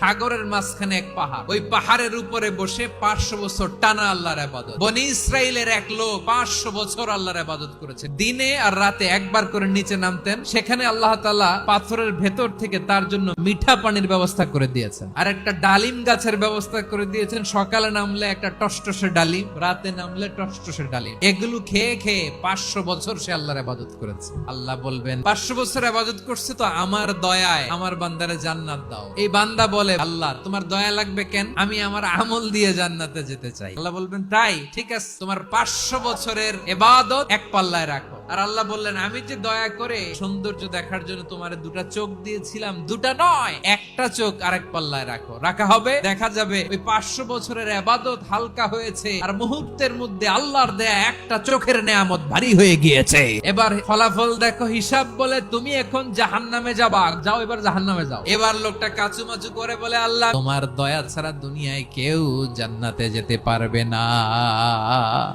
সাগরের মাঝখানে এক পাহাড়, ওই পাহাড়ের উপরে বসে 500 বছর টানা আল্লাহর ইবাদত। বনি ইসরাইলের এক লোক 500 বছর আল্লাহর ইবাদত করেছে। দিনে আর রাতে একবার করে নিচে নামতেন, সেখানে আল্লাহ তাআলা পাথরের ভেতর থেকে তার জন্য মিঠা পানির ব্যবস্থা করে দিয়েছেন, আর একটা ডালিম গাছের ব্যবস্থা করে দিয়েছেন। সকালে নামলে একটা টসটসে ডালিম, রাতে নামলে টসটসে ডালিম। এগুলো খেয়ে খেয়ে 500 বছর সে আল্লাহর ইবাদত করেছে। আল্লাহ বলবেন 500 বছর ইবাদত করছে তো আমার দয়ায় আমার বান্দারে জান্নাত দাও। এই বান্দা বলে, আল্লাহ তোমার দয়া লাগবে কেন, আমি আমার আমল দিয়ে জান্নাতে যেতে চাই। আল্লাহ বলবেন তাই ঠিক আছে, তোমার 500 বছরের ইবাদত এক পাল্লায় রাখো। আর আল্লাহ বললেন, আমি যে দয়া করে সৌন্দর্য দেখার জন্য তোমার দুটা চোখ দিয়েছিলাম, দুটা নয় একটা চোখ আরেক পাল্লায় রাখো। রাখা হবে, দেখা যাবে ওই 500 বছরের ইবাদত হালকা হয়েছে, আর মুহূর্তের মধ্যে আল্লাহর দেয়া একটা চোখের নেয়ামত ভারী হয়ে গিয়েছে। এবার ফলাফল দেখো, হিসাব বলে তুমি এখন জাহান্নামে যাবা, যাও এবার জাহান্নামে যাও। এবার লোকটা কাচুমাচু করে বলে, আল্লাহ তোমার দয়া ছাড়া দুনিয়ায় কেউ জান্নাতে যেতে পারবে না।